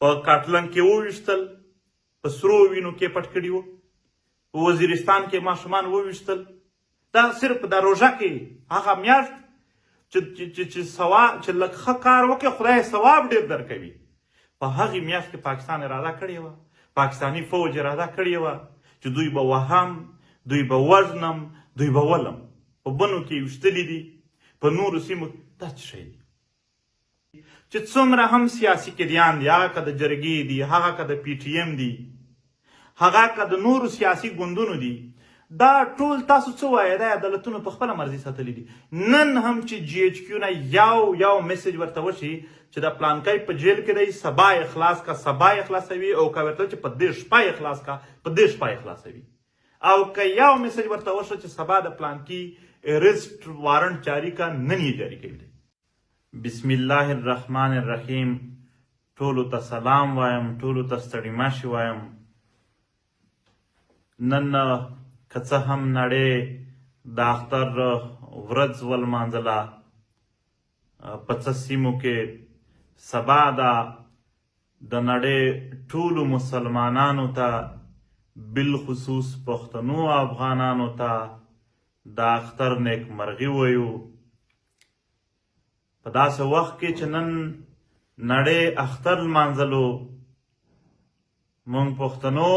په کاټلن کې وویشتل، په سرو وینو کې پټ کړي وو، په وزیرستان کې ماشومان وویشتل. دا صرف د روژه کې هغه میاشت چې لږ ښه کار وکړي خدای ثواب ډېر درکوي. په هغې میاشت کې پاکستان اراده کړې وه، پاکستاني فوج اراده کړې وه چې دوی به وهم، دوی به وژنم، دوی به ولم. په بنو کې ویشتلي دي، په نورو سیمو. دا څه شی دی چې څومره هم سیاسي قیدیان دي، هغه که د جرګې دي، هغه که د پی ټي ایم دي، هغه که د نورو سیاسي ګوندونو دي، دا ټول تاسو څه وایه دا عدالتونو په خپله مرضي ساتلي دي. نن هم چې جی ایچ کیو نه یو میسج ورته وشي چې د پلانکی په جیل کې دی، سبا یې خلاص کا، سبا یې خلاصوي، او که ورته چې په دې شپه یې خلاص کا، په دې شپه یې خلاصوي. او که یو میسج ورته وشو چې سبا د پلانکی ارست وارنټ جاری کا، نن یې جاری کوي. بسم الله الرحمن الرحیم. ټولو ته سلام وایم، ټولو ته ستړي ماشي وایم. نن که څه هم نړۍ د اختر ورځ ولمانځله، په څه سیمو کې سبا ده د نړۍ ټولو مسلمانانو ته، بالخصوص پښتنو افغانانو ته د اختر نیکمرغي وایو. په داسې وخت کې چې نن نړۍ اختر لمانځلو، موږ پښتنو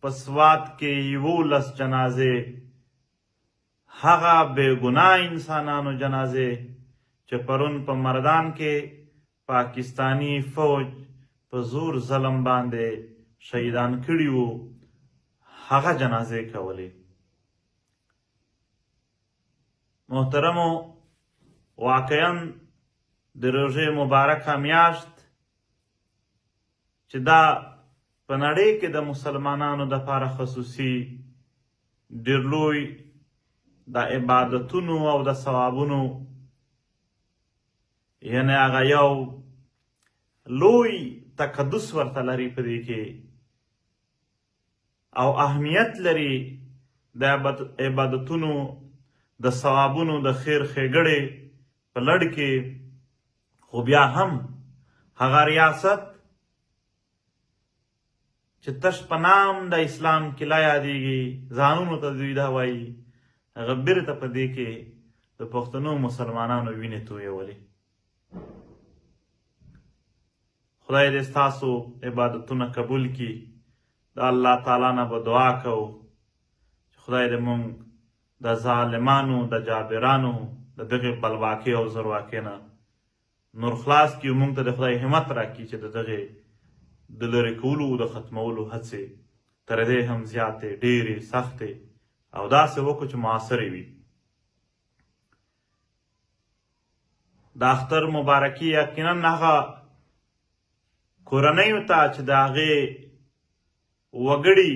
په سوات کې 11 جنازې، هغه بې ګناه انسانانو جنازې چې پرون په مردان کې پاکستانی فوج په زور ظلم باندې شهیدان کړي وو، هغه جنازې کولې. محترمو، واقعا د روژې مبارکه میاشت چې دا په نړۍ کې د مسلمانانو دپاره خصوصي ډېر لوی د عبادتونو او د ثوابونو، یعنې هغه یو لوی تقدس ورته لري په دې کې، او اهمیت لري د عبادتونو د ثوابونو د خیر ښېګړې په لړ کې. خو بیا هم هغه ریاست چې تش په نام د اسلام قلعه یادېږي، ځانونو ته دوی دا وایي، هغه بیرته په دې کې د پښتنو مسلمانانو وینې تویولې. خدای دې ستاسو عبادتونه قبول کړي. د الله تعالی نه به دعا کوو چې خدای دې مونږ د ظالمانو، د جابرانو د دغې بلواکۍ او زورواکۍ نه نور خلاص کړي. مونږ ته د خدای همت راکړي چې د دغې د لرې کولو او د ختمولو هڅې تر دې هم زیاتې، ډېرې سختې او داسې وکړو چې مؤثرې وي. د اختر مبارکي یقینا هغه کورنیو ته چې د هغې وګړي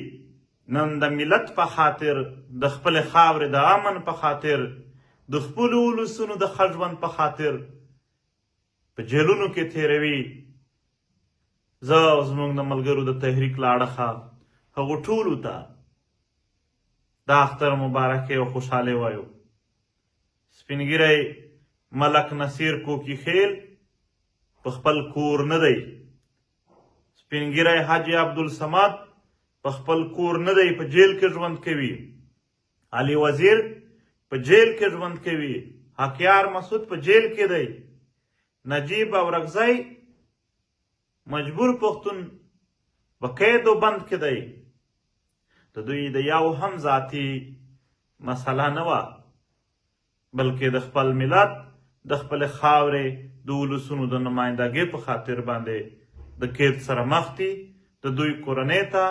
نن د ملت په خاطر، د خپلې خاورې د امن په خاطر، د خپلو ولسونو د ښه ژوند په خاطر په جیلونو کې تېروي. زه او زموږ د ملګرو د تحریک له اړخه هغو ټولو ته د اختر مبارکۍ او خوشحالۍ وایو. سپین ږیری ملک نصیر کوکي خیل په خپل کور نه دی، سپین ږیری حاجي عبدالصمد په خپل کور نه دی، په جیل کې ژوند کوي. علي وزیر په جیل کې ژوند کوي. حقیار مسعود په جیل کې دی. نجیب اورکزی مجبور پښتون په قید و بند کې دی. د دوی د یو هم ذاتي مسله نه وه، بلکې د خپل ملت، د خپلې خاورې، د ولسونو د نمایندګۍ په خاطر باندې د قید سره مخ دي. د دوی کورنۍ ته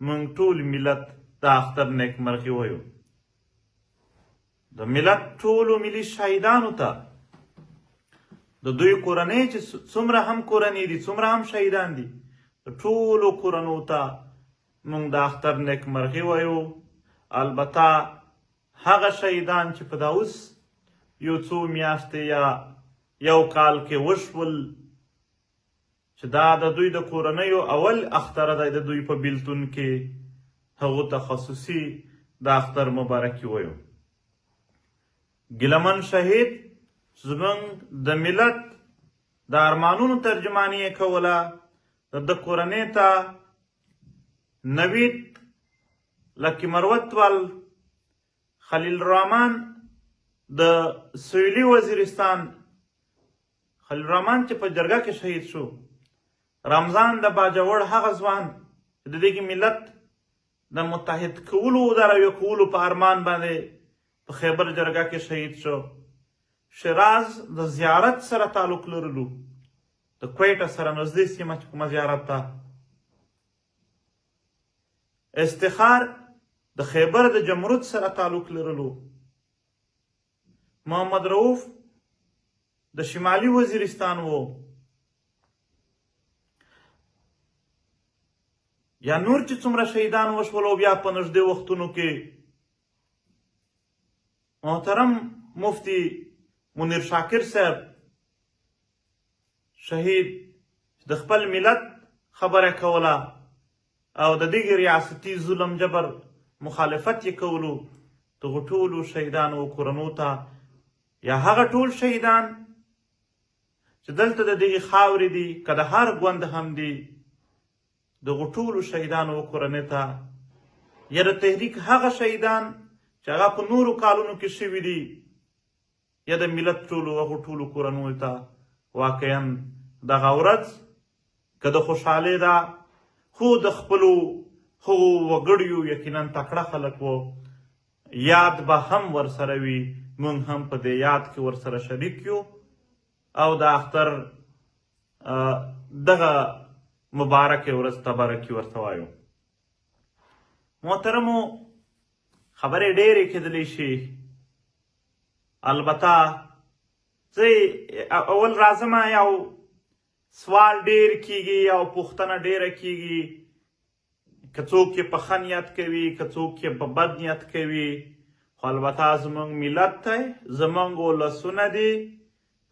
موږ ټول ملت د اختر نیکمرغي وایو. د ملت ټولو ملي شهیدانو ته، د دوی کورنۍ چې څومره هم کورنۍ دي، څومره هم شهیدان دي، د ټولو کورنیو ته موږ د اختر نیکمرغي وایو. البته هغه شهیدان چې په دا اوس یو څو میاشتې یا یو کال کې وشول، چې دا د دوی د کورنیو اول اختر دی د دوی په بیلتون کې، هغو ته خصوصي د اختر مبارکي وایو. ګیلمن شهید زموږ د ملت د ارمانونو ترجماني یې کوله، د ده کورنۍ ته نوید لکی مروتوال خلیل الرحمن د سویلي وزیرستان خلیل الرحمن چې په جرګه کې شهید شو، رمضان د باجوړ هغه ځوان چې د دې ملت د متحد کولو د راویو کولو په ارمان باندې په خیبر جرګه کې شهید شو. شیراز د زیارت سره تعلق لرلو، د کویټه سره نږدې سیمه چې کومه زیارت ته. استخار د خیبر د جمرود سره تعلق لرلو. محمد رؤوف د شمالي وزیرستان وو. یا نور چې څومره شهیدان وشول او بیا په نږدې وختونو کې محترم مفتی منیر شاکر صاحب شهید د خپل ملت خبره کوله او د دغې ریاستي ظلم جبر مخالفت یې کولو. دغو ټولو شهیدانو کورنو ته یا هغه ټول شهیدان چې دلته د دغې خاورې دي که د هر ګوند هم دي، دغو ټولو شهیدانو کورنۍ ته یا د تحریک هغه شهیدان چې هغه په نورو کالونو کې شوي دي یا د ملت ټولو هغو ټولو کورنیو ته واقعا دغه ورځ که د خوشحالۍ ده، خو د خپلو هغو وګړیو یقینا تکړه خلک وو، یاد به هم ورسره وي، موږ هم په دې یاد کې ورسره شریک یو او د اختر دغه مبارک ورځ تبارکي ورته وایو. محترمو، خبرې ډېرې کېدلی شي، البته زه اول راځم یو سوال ډېر کیږي او پوښتنه ډېره کیږي، که څوک یې په ښه نیت کوي که څوک یې په بد نیت کوي، خو البته زموږ ملت دی، زموږ ولسونه دي،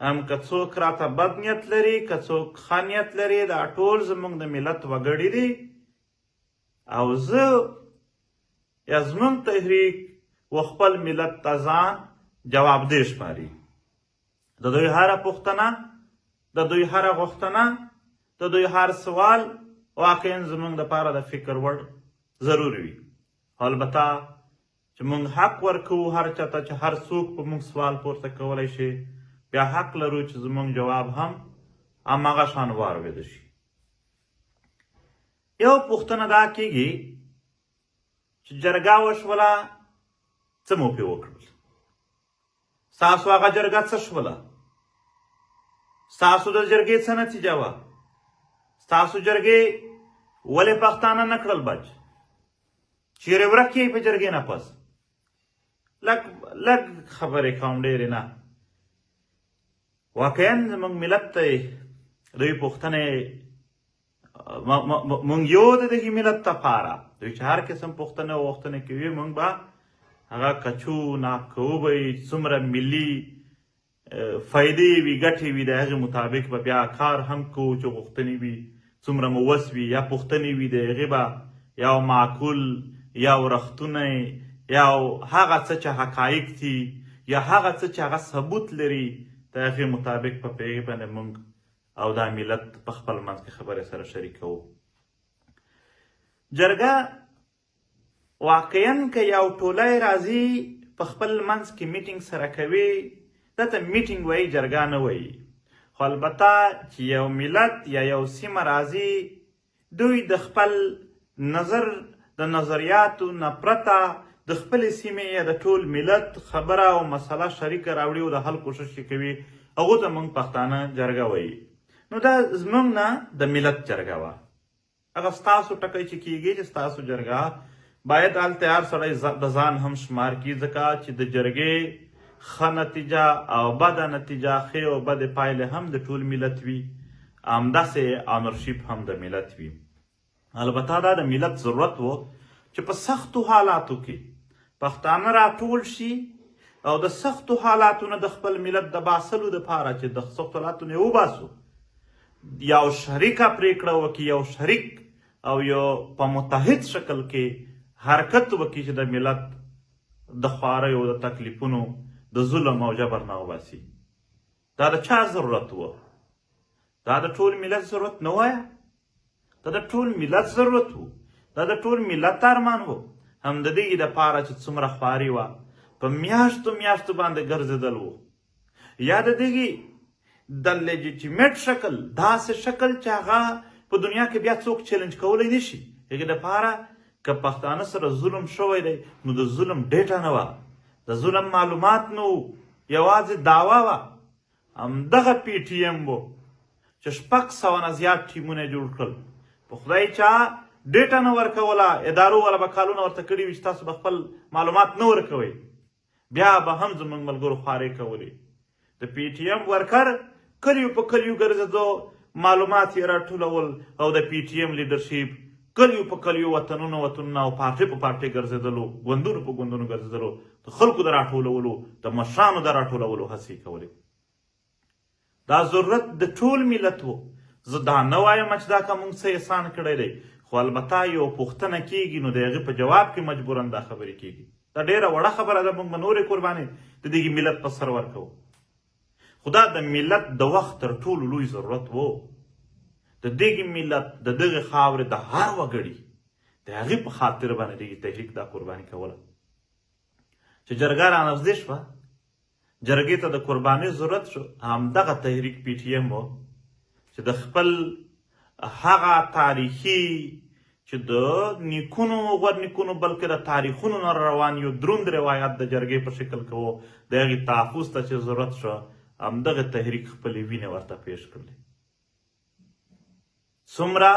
هم که څوک راته بد نیت لري که څوک ښه نیت لري، دا ټول زموږ د ملت وګړي دي او زه یا زموږ تحریک و خپل ملت ته ځان جوابدeh شماري. د دوی هره پوښتنه، د دوی هره غوښتنه، د دوی هر سوال واقعا زموږ دپاره د فکر وړ ضروري وي. البته چې موږ حق ورکوو هر چاته چې هر څوک په موږ سوال پورته کولی شي، بیا حق لرو چې زموږ جواب هم هماغه شان واورېده شي. یو پوښتنه دا کیږي چې جرګه وشوله، څه مو پرې وکړل؟ ستاسو هغه جرګه څه شوله؟ ستاسو د جرګې څه نتیجه وه؟ ستاسو جرګې ولې پښتانه نه کړل بچ؟ چیرې ورک یې په جرګې نه پس؟ لږ خبرې کوم، ډېرې نه. واقعا زموږ ملت ته دوی پوښتنې موږ یو د دغې ملت دپاره دوی چې هر قسم پوښتنې او غوښتنې کوي، موږ به هغه کچو ناکوو به یې، څومره ملي فایدې وي ګټې وي د هغې مطابق به بیا کار هم کوو چې غوښتنې وي څومره مو وس وي یا پوښتنې وي د هغې به یو معقول یا رښتونی یا هغه څه چې حقایق دي یا هغه څه چې هغه ثبوت لري د هغې مطابق په هغې باندې موږ او دا ملت په خپل منځ کې خبرې سره شریکوو. جرګه واقعا که یو ټولی راځي په خپل منځ کې میټینګ سره کوي، دا ته میټینګ وایي، جرګه نه وایي. خو البته چې یو ملت یا یو سیمه راځي، دوی د خپل نظر د نظریاتو نه پرته د خپلې سیمې یا د ټول ملت خبره او مسله شریکه راوړي او د حل کوشش یې کوي، هغو ته موږ پښتانه جرګه وایي. نو دا زموږ نه د ملت جرګه وه. هغه ستاسو ټکی چې کیږي چې ستاسو جرګه باید هلته هر سړی د ځان هم شمار کړي، ځکه چې د جرګې ښه نتیجه او بده نتیجه، ښې او بدې پایلې هم د ټول ملت وي، همداسې آنرشیپ هم د ملت وي. البته دا د ملت ضرورت و چې په سختو حالاتو کې پښتانه راټول شي او د سختو حالاتو نه د خپل ملت د باسلو دپاره چې د سختو حالاتو نه یې وباسو، یو شریکه پرېکړه وکړي، یو شریک او یو په متحد شکل کې حرکت وکړي چې د ملت د خواریو د تکلیفونو د ظلم او جبر نه وباسي. دا د چا ضرورت و؟ دا د ټول ملت ضرورت نه وایه؟ دا د ټول ملت ضرورت وو، دا د ټول ملت ارمان وو. هم د دې دپاره چې څومره خواري وه په میاشتو میاشتو باندې ګرځېدل وو، یا د دغې د لیجیټیمیټ شکل، داسې شکل چې هغه په دنیا کې بیا څوک چیلنج کولی نه شي. هغې دپاره که پښتانه سره ظلم شوی دی نو د ظلم ډیټه نه وه، د ظلم معلومات نه وو، یوازې دعوه وه. همدغه پی ټي ایم و چې 600 نه زیات ټیمونه جوړ کړل. په خدای چا ډیټا نه ورکوله، ادارو والا به کالونه ورته کړي وي چې تاسو به خپل معلومات نه ورکوئ، بیا به هم زموږ ملګرو خوارې کولې. د پی ټي ایم ورکر کلیو په کلیو ګرځېدو، معلومات یې راټولول، او د پی ټي ایم لیډرشپ کلیو په کلیو، وطنونه او پارټۍ په پارټۍ ګرځېدلو، ګوندونو په ګوندونو ګرځېدلو، د خلکو د راټولولو، د مشرانو د راټولولو هڅې کولې. دا ضرورت د ټول ملت و. زه دا نه وایم چې دا که موږ څه احسان کړی دی، خو البته یو پوښتنه کیږي نو د هغې په جواب کې مجبورا دا خبرې کیږي. دا ډیره وړه خبره ده، موږ به نورې قربانۍ د دغې ملت په سر ورکوو. خو دا د ملت د وخت تر ټولو لوی ضرورت و. د دغې ملت د دغې خاورې د هر وګړي د هغې په خاطر باندې دغې تحریک دا قرباني کوله. چې جرګه رانږدې شوه، جرګې ته د قربانۍ ضرورت شو، همدغه تحریک پی ټي ایم و چې د خپل هغه تاریخي چې د نیکونو غورنیکونو بلکې د تاریخونو نه روان یو دروند روایت د جرګې په شکل کې و، د هغې تحفظ ته چې ضرورت شو، همدغه تحریک خپلې وینې ورته پیش کړلې. څومره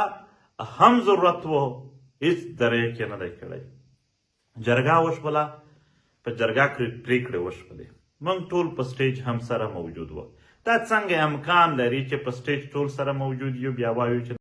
هم ضرورت و هېڅ درې کې نه دی کړی. جرګه وشوله، په جرګه کې پرېکړې وشولې، موږ ټول په سټیج هم سره موجود و. دا څنګه امکان لري چې په سټیج ټول سره موجود یو، بیا وایو چې